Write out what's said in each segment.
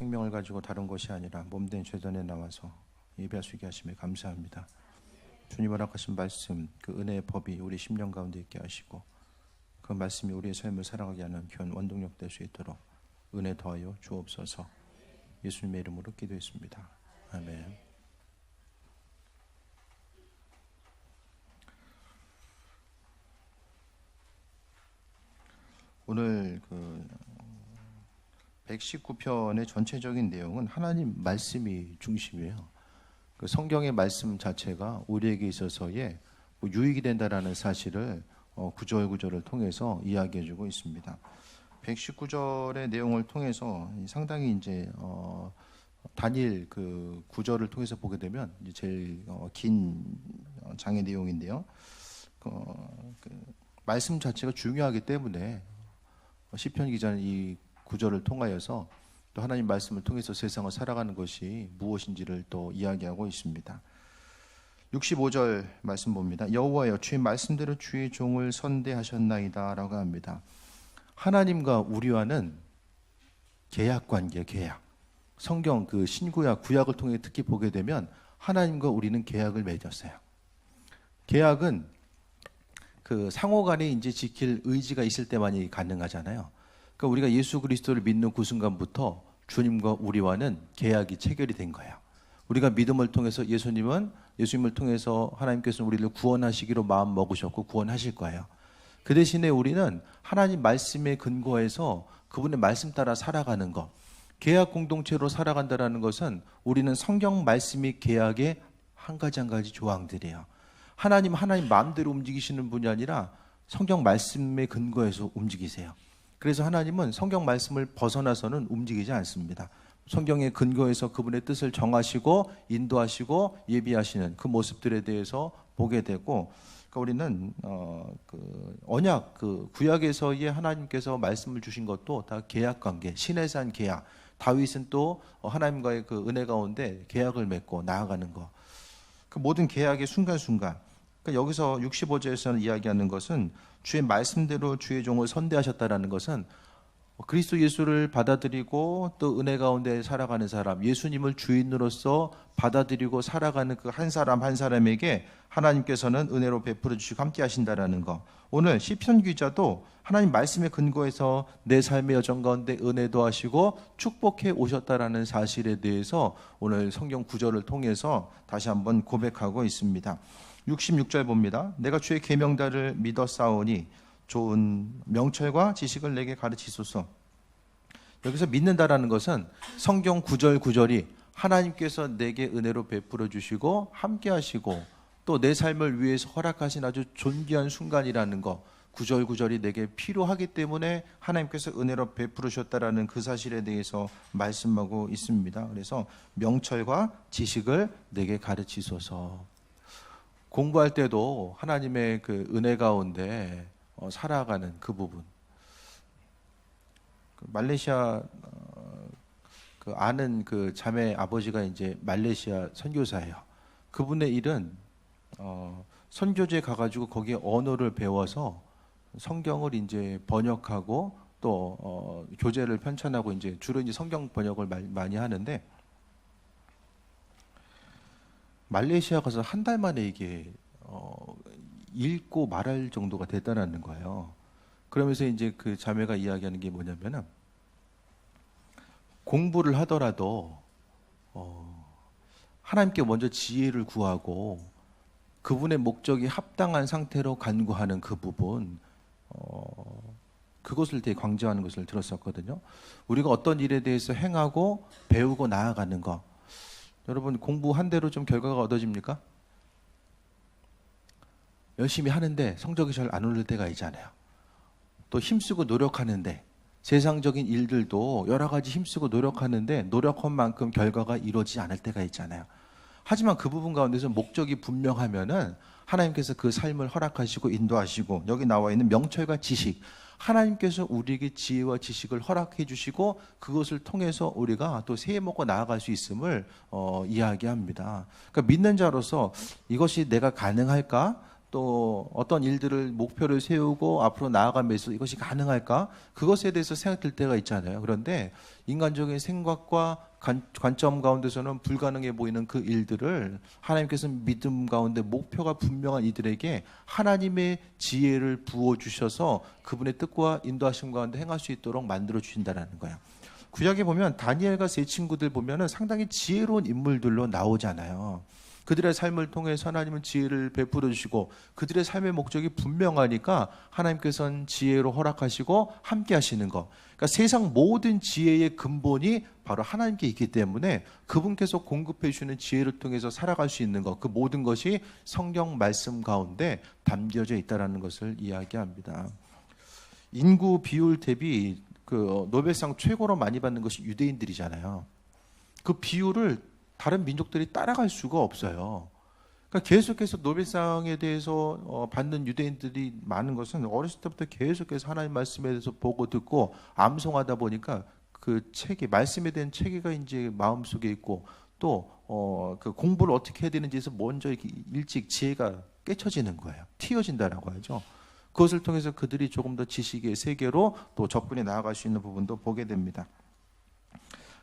생명을 가지고 다른 것이 아니라 몸된 죄전에 나와서 예배할 수 있게 하심에 감사합니다. 주님 허락하신 말씀, 그 은혜의 법이 우리 심령 가운데 있게 하시고 그 말씀이 우리의 삶을 살아가게 하는 귀한 원동력 될 수 있도록 은혜 더하여 주옵소서. 예수님의 이름으로 기도했습니다. 아멘. 오늘 119편의 전체적인 내용은 하나님 말씀이 중심이에요. 그 성경의 말씀 자체가 우리에게 있어서의 유익이 된다라는 사실을 구절구절을 통해서 이야기해주고 있습니다. 119절의 내용을 통해서 상당히 이제 단일 그 구절을 통해서 보게 되면 이제 제일 긴 장의 내용인데요. 말씀 자체가 중요하기 때문에 시편 기자는 이 구절을 통하여서 또 하나님 말씀을 통해서 세상을 살아가는 것이 무엇인지를 또 이야기하고 있습니다. 65절 말씀 봅니다. 여호와여 주의 말씀대로 주의 종을 선대하셨나이다 라고 합니다. 하나님과 우리와는 계약관계, 계약. 성경 그 신구약, 구약을 통해 특히 보게 되면 하나님과 우리는 계약을 맺었어요. 계약은 그 상호간에 이제 지킬 의지가 있을 때만이 가능하잖아요. 그러니까 우리가 예수 그리스도를 믿는 그 순간부터 주님과 우리와는 계약이 체결이 된 거예요. 우리가 믿음을 통해서 예수님을 통해서 하나님께서 우리를 구원하시기로 마음 먹으셨고 구원하실 거예요. 그 대신에 우리는 하나님 말씀에 근거해서 그분의 말씀 따라 살아가는 것, 계약 공동체로 살아간다는 것은 우리는 성경 말씀이 계약의 한 가지 조항들이에요. 하나님 마음대로 움직이시는 분이 아니라 성경 말씀에 근거해서 움직이세요. 그래서 하나님은 성경 말씀을 벗어나서는 움직이지 않습니다. 성경에 근거해서 그분의 뜻을 정하시고 인도하시고 예비하시는 그 모습들에 대해서 보게 되고, 그러니까 우리는 언약, 구약에서의 하나님께서 말씀을 주신 것도 다 계약 관계, 신의 산 계약. 다윗은 또 하나님과의 그 은혜 가운데 계약을 맺고 나아가는 것. 그 모든 계약의 순간순간. 그러니까 여기서 65절에서는 이야기하는 것은 주의 말씀대로 주의 종을 선대하셨다라는 것은 그리스도 예수를 받아들이고 또 은혜 가운데 살아가는 사람, 예수님을 주인으로서 받아들이고 살아가는 그 한 사람 한 사람에게 하나님께서는 은혜로 베풀어 주시고 함께 하신다라는 것. 오늘 시편 기자도 하나님 말씀에 근거해서 내 삶의 여정 가운데 은혜도 하시고 축복해 오셨다라는 사실에 대해서 오늘 성경 구절을 통해서 다시 한번 고백하고 있습니다. 66절 봅니다. 내가 주의 계명들을 믿어 싸우니 좋은 명철과 지식을 내게 가르치소서. 여기서 믿는다라는 것은 성경 구절이 하나님께서 내게 은혜로 베풀어 주시고 함께 하시고 또 내 삶을 위해서 허락하신 아주 존귀한 순간이라는 것, 구절이 내게 필요하기 때문에 하나님께서 은혜로 베풀으셨다라는 그 사실에 대해서 말씀하고 있습니다. 그래서 명철과 지식을 내게 가르치소서. 공부할 때도 하나님의 그 은혜 가운데 살아가는 그 부분. 말레이시아 아는 그 자매 아버지가 이제 말레이시아 선교사예요. 그분의 일은 선교지에 가가지고 거기에 언어를 배워서 성경을 이제 번역하고 또 교재를 편찬하고 이제 주로 이제 성경 번역을 많이 하는데, 말레이시아 가서 한 달 만에 이게 읽고 말할 정도가 됐다는 거예요. 그러면서 이제 그 자매가 이야기하는 게 뭐냐면은 공부를 하더라도 하나님께 먼저 지혜를 구하고 그분의 목적이 합당한 상태로 간구하는 그 부분, 그것을 되게 강조하는 것을 들었었거든요. 우리가 어떤 일에 대해서 행하고 배우고 나아가는 것. 여러분 공부한 대로 좀 결과가 얻어집니까? 열심히 하는데 성적이 잘 안 오를 때가 있잖아요. 또 힘쓰고 노력하는데 세상적인 일들도 여러 가지 힘쓰고 노력하는데 노력한 만큼 결과가 이루어지지 않을 때가 있잖아요. 하지만 그 부분 가운데서 목적이 분명하면은 하나님께서 그 삶을 허락하시고 인도하시고, 여기 나와 있는 명철과 지식, 하나님께서 우리에게 지혜와 지식을 허락해 주시고 그것을 통해서 우리가 또 새해 먹고 나아갈 수 있음을 이야기합니다. 그러니까 믿는 자로서 이것이 내가 가능할까? 또 어떤 일들을 목표를 세우고 앞으로 나아가면서 이것이 가능할까? 그것에 대해서 생각될 때가 있잖아요. 그런데 인간적인 생각과 관점 가운데서는 불가능해 보이는 그 일들을 하나님께서 믿음 가운데 목표가 분명한 이들에게 하나님의 지혜를 부어주셔서 그분의 뜻과 인도하심 가운데 행할 수 있도록 만들어 주신다는 거예요. 구약에 보면 다니엘과 세 친구들 보면은 상당히 지혜로운 인물들로 나오잖아요. 그들의 삶을 통해서 하나님은 지혜를 베풀어 주시고 그들의 삶의 목적이 분명하니까 하나님께서는 지혜로 허락하시고 함께 하시는 것. 그러니까 세상 모든 지혜의 근본이 바로 하나님께 있기 때문에 그분께서 공급해 주시는 지혜를 통해서 살아갈 수 있는 것. 그 모든 것이 성경 말씀 가운데 담겨져 있다는 것을 이야기합니다. 인구 비율 대비 그 노벨상 최고로 많이 받는 것이 유대인들이잖아요. 그 비율을 다른 민족들이 따라갈 수가 없어요. 그러니까 계속해서 노벨상에 대해서 받는 유대인들이 많은 것은 어렸을 때부터 계속해서 하나님 말씀에 대해서 보고 듣고 암송하다 보니까 그 체계, 말씀에 대한 체계가 이제 마음속에 있고 또 그 공부를 어떻게 해야 되는지에서 먼저 이렇게 일찍 지혜가 깨쳐지는 거예요. 튀어진다라고 하죠. 그것을 통해서 그들이 조금 더 지식의 세계로 또 접근해 나아갈 수 있는 부분도 보게 됩니다.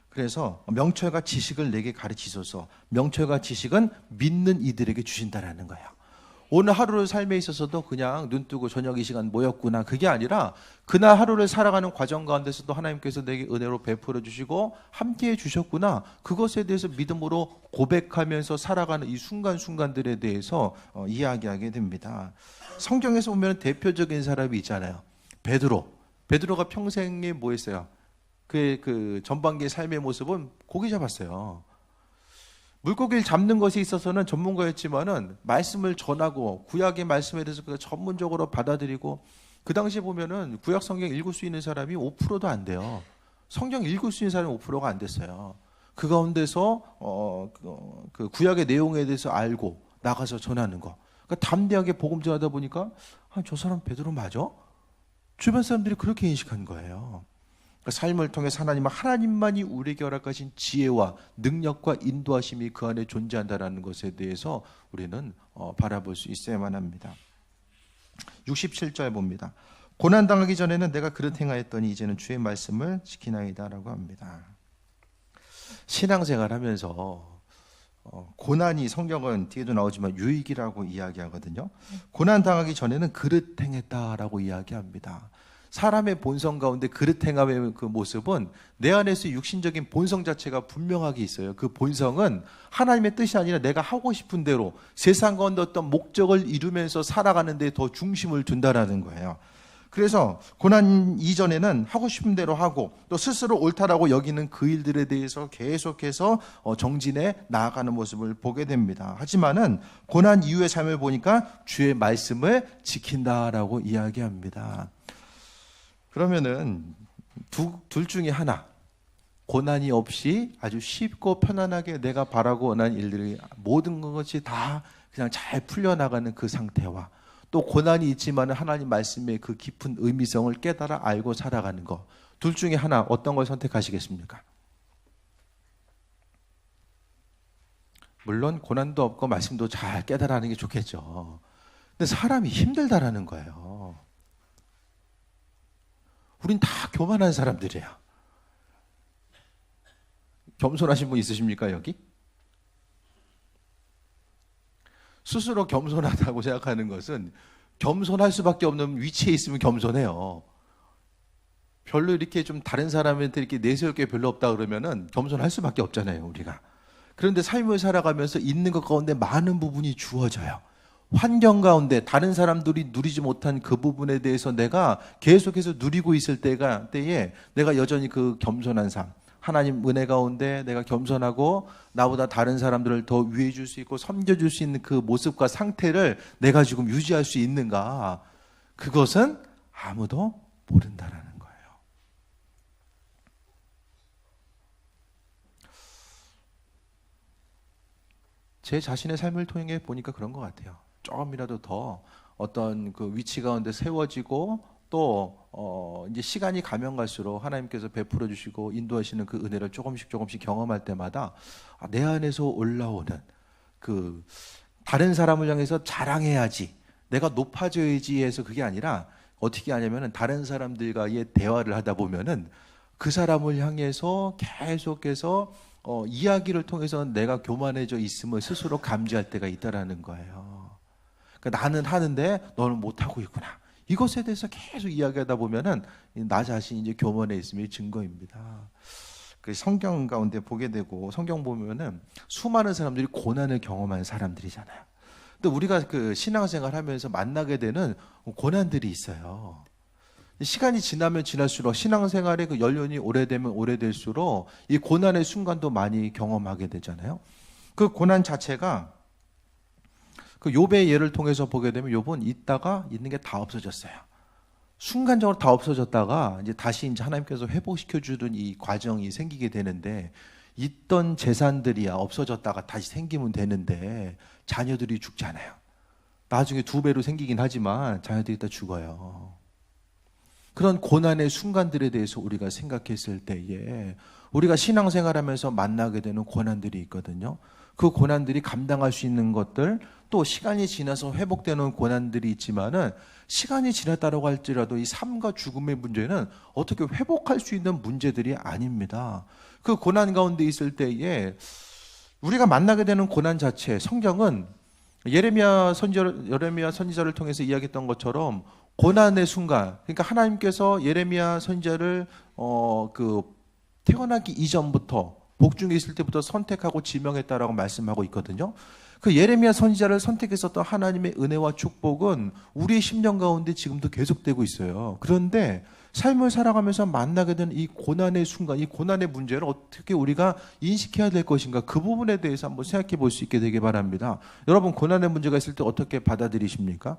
그래서 명철과 지식을 내게 가르치소서. 명철과 지식은 믿는 이들에게 주신다라는 거예요. 오늘 하루를 삶에 있어서도 그냥 눈 뜨고 저녁 이 시간 모였구나 그게 아니라 그날 하루를 살아가는 과정 가운데서도 하나님께서 내게 은혜로 베풀어 주시고 함께해 주셨구나 그것에 대해서 믿음으로 고백하면서 살아가는 이 순간순간들에 대해서 이야기하게 됩니다. 성경에서 보면 대표적인 사람이 있잖아요. 베드로가 평생에 뭐 했어요? 그의 그 전반기의 삶의 모습은 고기 잡았어요. 물고기를 잡는 것에 있어서는 전문가였지만은 말씀을 전하고 구약의 말씀에 대해서 전문적으로 받아들이고 그 당시에 보면은 구약 성경 읽을 수 있는 사람이 5%도 안 돼요. 성경 읽을 수 있는 사람이 5%가 안 됐어요. 그 가운데서 그 구약의 내용에 대해서 알고 나가서 전하는 거. 그러니까 담대하게 복음 전하다 보니까 저 사람 베드로 맞아? 주변 사람들이 그렇게 인식한 거예요. 삶을 통해서 하나님만이 우리에게 허락하신 지혜와 능력과 인도하심이 그 안에 존재한다는 것에 대해서 우리는 바라볼 수 있어야만 합니다. 67절 봅니다. 고난당하기 전에는 내가 그릇 행하였더니 이제는 주의 말씀을 지키나이다 라고 합니다. 신앙생활 하면서 고난이 성경은 뒤에도 나오지만 유익이라고 이야기하거든요. 고난당하기 전에는 그릇 행했다라고 이야기합니다. 사람의 본성 가운데 그릇 행함의 그 모습은 내 안에서 육신적인 본성 자체가 분명하게 있어요. 그 본성은 하나님의 뜻이 아니라 내가 하고 싶은 대로 세상 가운데 어떤 목적을 이루면서 살아가는 데 더 중심을 둔다라는 거예요. 그래서 고난 이전에는 하고 싶은 대로 하고 또 스스로 옳다라고 여기는 그 일들에 대해서 계속해서 정진해 나아가는 모습을 보게 됩니다. 하지만은 고난 이후의 삶을 보니까 주의 말씀을 지킨다라고 이야기합니다. 그러면은 둘 중에 하나, 고난이 없이 아주 쉽고 편안하게 내가 바라고 원하는 일들이 모든 것이 다 그냥 잘 풀려나가는 그 상태와 또 고난이 있지만 하나님 말씀의 그 깊은 의미성을 깨달아 알고 살아가는 것, 둘 중에 하나 어떤 걸 선택하시겠습니까? 물론 고난도 없고 말씀도 잘 깨달아하는 게 좋겠죠. 근데 사람이 힘들다라는 거예요. 우린 다 교만한 사람들이에요. 겸손하신 분 있으십니까, 여기? 스스로 겸손하다고 생각하는 것은 겸손할 수밖에 없는 위치에 있으면 겸손해요. 별로 이렇게 좀 다른 사람한테 이렇게 내세울 게 별로 없다 그러면은 겸손할 수밖에 없잖아요, 우리가. 그런데 삶을 살아가면서 있는 것 가운데 많은 부분이 주어져요. 환경 가운데 다른 사람들이 누리지 못한 그 부분에 대해서 내가 계속해서 누리고 있을 때에 내가 여전히 그 겸손한 삶, 하나님 은혜 가운데 내가 겸손하고 나보다 다른 사람들을 더 위해 줄 수 있고 섬겨줄 수 있는 그 모습과 상태를 내가 지금 유지할 수 있는가, 그것은 아무도 모른다라는 거예요. 제 자신의 삶을 통해 보니까 그런 것 같아요. 조금이라도 더 어떤 그 위치 가운데 세워지고 또 이제 시간이 가면 갈수록 하나님께서 베풀어 주시고 인도하시는 그 은혜를 조금씩 경험할 때마다 내 안에서 올라오는 그 다른 사람을 향해서 자랑해야지, 내가 높아져야지 해서 그게 아니라 어떻게 하냐면은 다른 사람들과의 대화를 하다 보면은 그 사람을 향해서 계속해서 이야기를 통해서 내가 교만해져 있음을 스스로 감지할 때가 있다라는 거예요. 그러니까 나는 하는데 너는 못하고 있구나. 이것에 대해서 계속 이야기하다 보면은 나 자신이 이제 교만해 있음의 증거입니다. 그 성경 가운데 보게 되고 성경 보면은 수많은 사람들이 고난을 경험한 사람들이잖아요. 근데 우리가 그 신앙생활 하면서 만나게 되는 고난들이 있어요. 시간이 지나면 지날수록 신앙생활의 그 연륜이 오래되면 오래될수록 이 고난의 순간도 많이 경험하게 되잖아요. 그 고난 자체가 그 욥의 예를 통해서 보게 되면 욥은 있다가 있는 게 다 없어졌어요. 순간적으로 다 없어졌다가 이제 다시 이제 하나님께서 회복시켜 주는 이 과정이 생기게 되는데 있던 재산들이야 없어졌다가 다시 생기면 되는데 자녀들이 죽잖아요. 나중에 2배로 생기긴 하지만 자녀들이 다 죽어요. 그런 고난의 순간들에 대해서 우리가 생각했을 때에 우리가 신앙생활하면서 만나게 되는 고난들이 있거든요. 그 고난들이 감당할 수 있는 것들, 또 시간이 지나서 회복되는 고난들이 있지만은 시간이 지났다고 할지라도 이 삶과 죽음의 문제는 어떻게 회복할 수 있는 문제들이 아닙니다. 그 고난 가운데 있을 때에 우리가 만나게 되는 고난 자체, 성경은 예레미야 선지자를 통해서 이야기했던 것처럼 고난의 순간, 그러니까 하나님께서 예레미야 선지자를 태어나기 이전부터 복중에 있을 때부터 선택하고 지명했다라고 말씀하고 있거든요. 그 예레미야 선지자를 선택했었던 하나님의 은혜와 축복은 우리의 심령 가운데 지금도 계속되고 있어요. 그런데 삶을 살아가면서 만나게 되는 이 고난의 순간, 이 고난의 문제를 어떻게 우리가 인식해야 될 것인가, 그 부분에 대해서 한번 생각해 볼 수 있게 되기 바랍니다. 여러분, 고난의 문제가 있을 때 어떻게 받아들이십니까?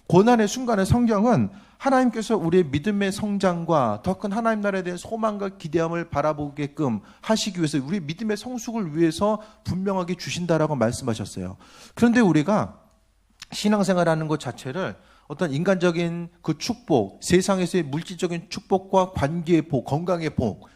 고난의 순간에 성경은 하나님께서 우리의 믿음의 성장과 더 큰 하나님 나라에 대한 소망과 기대함을 바라보게끔 하시기 위해서 우리 믿음의 성숙을 위해서 분명하게 주신다라고 말씀하셨어요. 그런데 우리가 신앙생활하는 것 자체를 어떤 인간적인 그 축복, 세상에서의 물질적인 축복과 관계의 복, 건강의 복,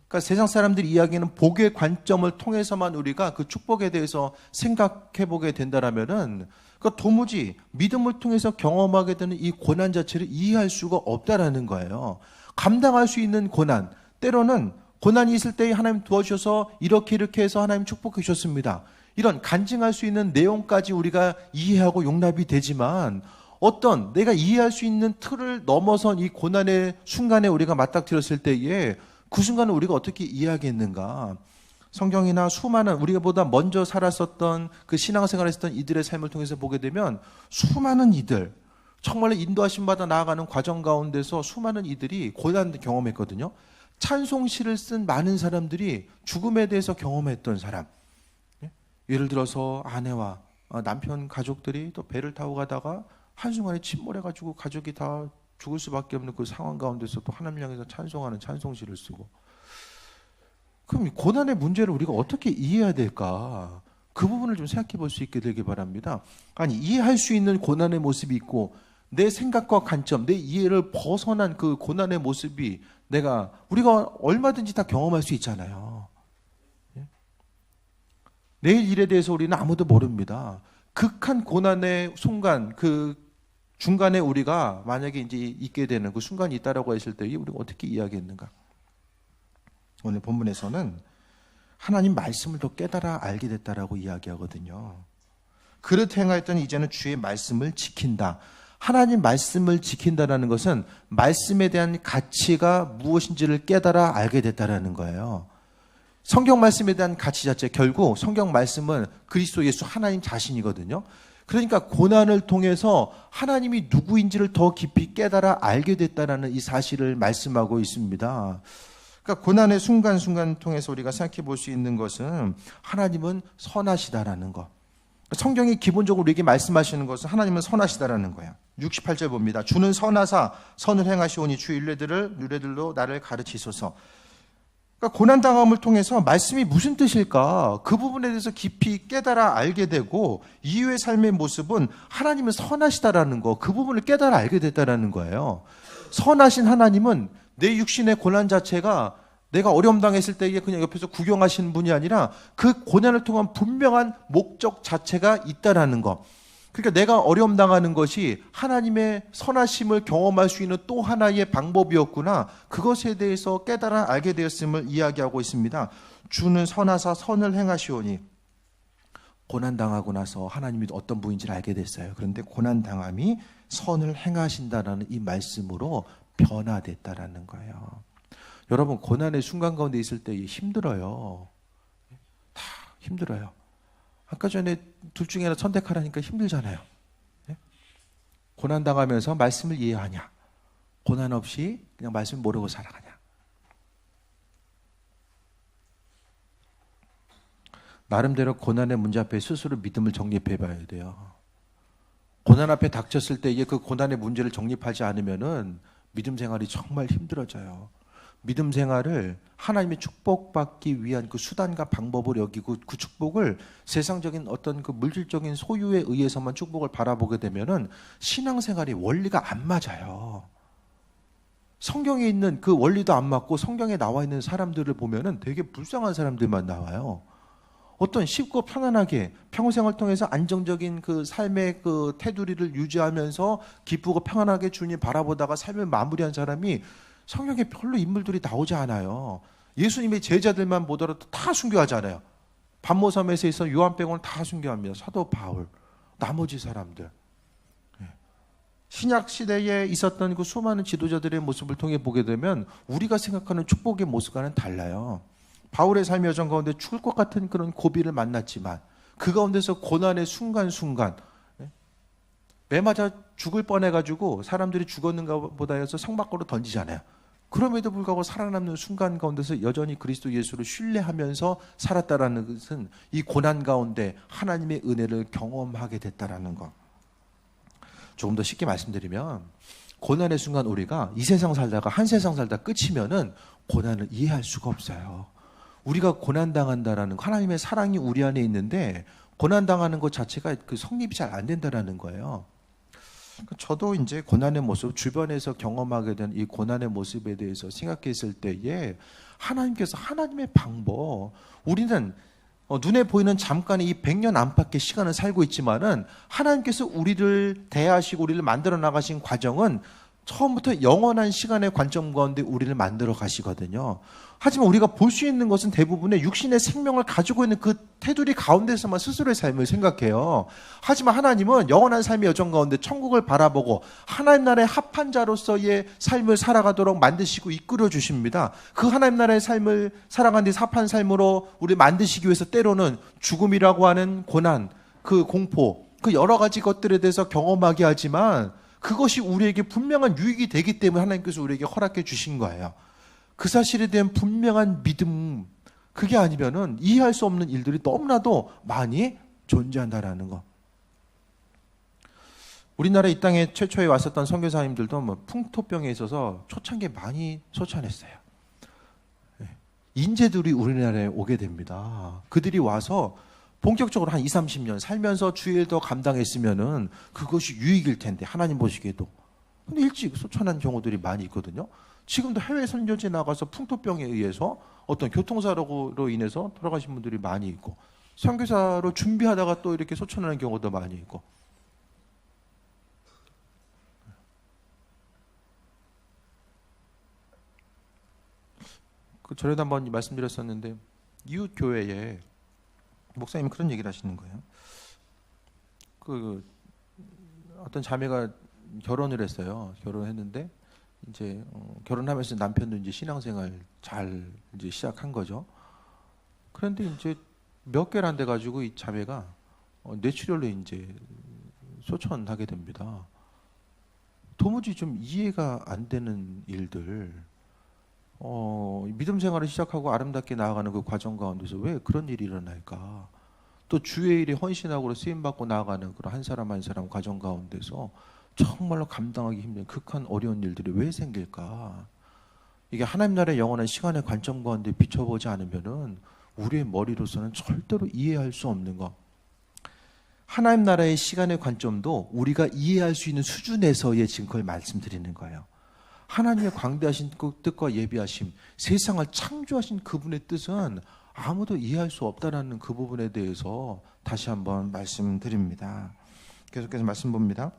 그러니까 세상 사람들이 이야기하는 복의 관점을 통해서만 우리가 그 축복에 대해서 생각해 보게 된다라면은 그러니까 도무지 믿음을 통해서 경험하게 되는 이 고난 자체를 이해할 수가 없다라는 거예요. 감당할 수 있는 고난, 때로는 고난이 있을 때 하나님 도와주셔서 이렇게 해서 하나님 축복해 주셨습니다. 이런 간증할 수 있는 내용까지 우리가 이해하고 용납이 되지만 어떤 내가 이해할 수 있는 틀을 넘어선 이 고난의 순간에 우리가 맞닥뜨렸을 때에 그 순간을 우리가 어떻게 이해하겠는가? 성경이나 수많은 우리보다 먼저 살았었던 그 신앙생활을 했던 이들의 삶을 통해서 보게 되면 수많은 이들, 정말로 인도하심 받아 나아가는 과정 가운데서 수많은 이들이 고난을 경험했거든요. 찬송시를 쓴 많은 사람들이 죽음에 대해서 경험했던 사람. 예를 들어서 아내와 남편 가족들이 또 배를 타고 가다가 한순간에 침몰해가지고 가족이 다 죽을 수밖에 없는 그 상황 가운데서 또 하나님을 향해서 찬송하는 찬송시를 쓰고, 그럼 고난의 문제를 우리가 어떻게 이해해야 될까? 그 부분을 좀 생각해 볼 수 있게 되길 바랍니다. 아니, 이해할 수 있는 고난의 모습이 있고 내 생각과 관점, 내 이해를 벗어난 그 고난의 모습이 우리가 얼마든지 다 경험할 수 있잖아요. 내일 일에 대해서 우리는 아무도 모릅니다. 극한 고난의 순간, 그 중간에 우리가 만약에 이제 있게 되는 그 순간이 있다라고 했을 때 우리가 어떻게 이해하겠는가? 오늘 본문에서는 하나님 말씀을 더 깨달아 알게 됐다라고 이야기하거든요. 그릇 행하였더니 이제는 주의 말씀을 지킨다. 하나님 말씀을 지킨다라는 것은 말씀에 대한 가치가 무엇인지를 깨달아 알게 됐다라는 거예요. 성경 말씀에 대한 가치 자체, 결국 성경 말씀은 그리스도 예수 하나님 자신이거든요. 그러니까 고난을 통해서 하나님이 누구인지를 더 깊이 깨달아 알게 됐다라는 이 사실을 말씀하고 있습니다. 그러니까 고난의 순간순간 통해서 우리가 생각해 볼 수 있는 것은 하나님은 선하시다라는 것. 성경이 기본적으로 우리에게 말씀하시는 것은 하나님은 선하시다라는 거예요. 68절 봅니다. 주는 선하사 선을 행하시오니 주 윤례들로 나를 가르치소서. 그러니까 고난당함을 통해서 말씀이 무슨 뜻일까? 그 부분에 대해서 깊이 깨달아 알게 되고 이후의 삶의 모습은 하나님은 선하시다라는 거, 그 부분을 깨달아 알게 됐다라는 거예요. 선하신 하나님은 내 육신의 고난 자체가 내가 어려움 당했을 때 그냥 옆에서 구경하시는 분이 아니라 그 고난을 통한 분명한 목적 자체가 있다라는 것. 그러니까 내가 어려움 당하는 것이 하나님의 선하심을 경험할 수 있는 또 하나의 방법이었구나. 그것에 대해서 깨달아 알게 되었음을 이야기하고 있습니다. 주는 선하사 선을 행하시오니, 고난당하고 나서 하나님이 어떤 분인지를 알게 됐어요. 그런데 고난당함이 선을 행하신다라는 이 말씀으로 변화됐다라는 거예요. 여러분, 고난의 순간 가운데 있을 때 힘들어요. 다 힘들어요. 아까 전에 둘 중에 하나 선택하라니까 힘들잖아요. 고난당하면서 말씀을 이해하냐, 고난 없이 그냥 말씀 모르고 살아가냐. 나름대로 고난의 문제 앞에 스스로 믿음을 정립해 봐야 돼요. 고난 앞에 닥쳤을 때 그 고난의 문제를 정립하지 않으면은 믿음 생활이 정말 힘들어져요. 믿음 생활을 하나님의 축복받기 위한 그 수단과 방법을 여기고, 그 축복을 세상적인 어떤 그 물질적인 소유에 의해서만 축복을 바라보게 되면은 신앙생활이 원리가 안 맞아요. 성경에 있는 그 원리도 안 맞고 성경에 나와 있는 사람들을 보면은 되게 불쌍한 사람들만 나와요. 어떤 쉽고 편안하게 평생을 통해서 안정적인 그 삶의 그 테두리를 유지하면서 기쁘고 평안하게 주님 바라보다가 삶을 마무리한 사람이 성경에 별로 인물들이 나오지 않아요. 예수님의 제자들만 보더라도 다 순교하잖아요. 반모섬에서 있어 요한 빼고는 다 순교합니다. 사도 바울, 나머지 사람들. 신약 시대에 있었던 그 수많은 지도자들의 모습을 통해 보게 되면 우리가 생각하는 축복의 모습과는 달라요. 바울의 삶의 여정 가운데 죽을 것 같은 그런 고비를 만났지만 그 가운데서 고난의 순간순간 매 맞아 죽을 뻔해가지고 사람들이 죽었는가 보다 해서 성 밖으로 던지잖아요. 그럼에도 불구하고 살아남는 순간 가운데서 여전히 그리스도 예수를 신뢰하면서 살았다라는 것은 이 고난 가운데 하나님의 은혜를 경험하게 됐다라는 것. 조금 더 쉽게 말씀드리면, 고난의 순간 우리가 이 세상 살다가 한 세상 살다 끝이면은 고난을 이해할 수가 없어요. 우리가 고난당한다라는 거, 하나님의 사랑이 우리 안에 있는데 고난당하는 것 자체가 그 성립이 잘 안 된다라는 거예요. 저도 이제 고난의 모습, 주변에서 경험하게 된 이 고난의 모습에 대해서 생각했을 때에 하나님께서 하나님의 방법, 우리는 눈에 보이는 잠깐의 이 100년 안팎의 시간을 살고 있지만은 하나님께서 우리를 대하시고 우리를 만들어 나가신 과정은 처음부터 영원한 시간의 관점 가운데 우리를 만들어 가시거든요. 하지만 우리가 볼 수 있는 것은 대부분의 육신의 생명을 가지고 있는 그 테두리 가운데서만 스스로의 삶을 생각해요. 하지만 하나님은 영원한 삶의 여정 가운데 천국을 바라보고 하나님 나라의 합한 자로서의 삶을 살아가도록 만드시고 이끌어 주십니다. 그 하나님 나라의 삶을 살아가는 데 합한 삶으로 우리를 만드시기 위해서 때로는 죽음이라고 하는 고난, 그 공포, 그 여러 가지 것들에 대해서 경험하게 하지만 그것이 우리에게 분명한 유익이 되기 때문에 하나님께서 우리에게 허락해 주신 거예요. 그 사실에 대한 분명한 믿음, 그게 아니면은 이해할 수 없는 일들이 너무나도 많이 존재한다라는 거. 우리나라 이 땅에 최초에 왔었던 선교사님들도 뭐 풍토병에 있어서 초창기에 많이 소천했어요. 인재들이 우리나라에 오게 됩니다. 그들이 와서 본격적으로 한 20, 30년 살면서 주일 더 감당했으면은 그것이 유익일 텐데, 하나님 보시기에도. 근데 일찍 소천한 경우들이 많이 있거든요. 지금도 해외 선교지 나가서 풍토병에 의해서 어떤 교통사고로 인해서 돌아가신 분들이 많이 있고, 선교사로 준비하다가 또 이렇게 소천하는 경우도 많이 있고. 그 전에도 한번 말씀드렸었는데, 이웃 교회에 목사님이 그런 얘기를 하시는 거예요. 그 어떤 자매가 결혼을 했어요. 결혼했는데 이제 결혼하면서 남편도 이제 신앙생활 잘 이제 시작한 거죠. 그런데 이제 몇 개월 안 돼 가지고 이 자매가 뇌출혈로 이제 소천하게 됩니다. 도무지 좀 이해가 안 되는 일들. 믿음 생활을 시작하고 아름답게 나아가는 그 과정 가운데서 왜 그런 일이 일어날까? 또 주의 일에 헌신하고 쓰임받고 나아가는 그런 한 사람 한 사람 과정 가운데서 정말로 감당하기 힘든 극한 어려운 일들이 왜 생길까? 이게 하나님 나라의 영원한 시간의 관점 가운데 비춰보지 않으면은 우리의 머리로서는 절대로 이해할 수 없는 것. 하나님 나라의 시간의 관점도 우리가 이해할 수 있는 수준에서의 지금 그걸 말씀드리는 거예요. 하나님의 광대하신 그 뜻과 예비하심, 세상을 창조하신 그분의 뜻은 아무도 이해할 수 없다는 그 부분에 대해서 다시 한번 말씀드립니다. 계속해서 말씀 봅니다.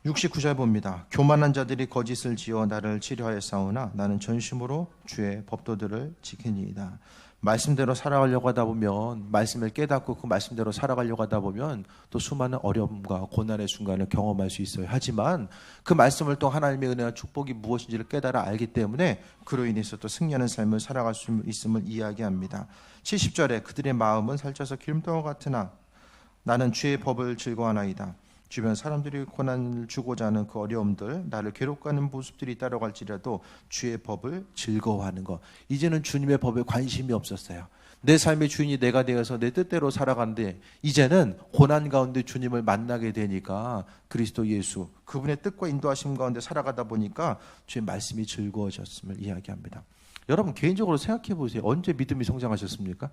69절 봅니다. 교만한 자들이 거짓을 지어 나를 치료하였사오나 나는 전심으로 주의 법도들을 지키니이다. 말씀대로 살아가려고 하다 보면, 말씀을 깨닫고 그 말씀대로 살아가려고 하다 보면 또 수많은 어려움과 고난의 순간을 경험할 수 있어요. 하지만 그 말씀을 또 하나님의 은혜와 축복이 무엇인지를 깨달아 알기 때문에 그로 인해서 또 승리하는 삶을 살아갈 수 있음을 이야기합니다. 70절에 그들의 마음은 살쪄서 기름덩어 같으나 나는 주의 법을 즐거워하나이다. 주변 사람들이 고난을 주고자 하는 그 어려움들, 나를 괴롭게 하는 모습들이 따라갈지라도 주의 법을 즐거워하는 것. 이제는 주님의 법에 관심이 없었어요. 내 삶의 주인이 내가 되어서 내 뜻대로 살아가는데 이제는 고난 가운데 주님을 만나게 되니까 그리스도 예수, 그분의 뜻과 인도하심 가운데 살아가다 보니까 주의 말씀이 즐거워졌음을 이야기합니다. 여러분 개인적으로 생각해 보세요. 언제 믿음이 성장하셨습니까?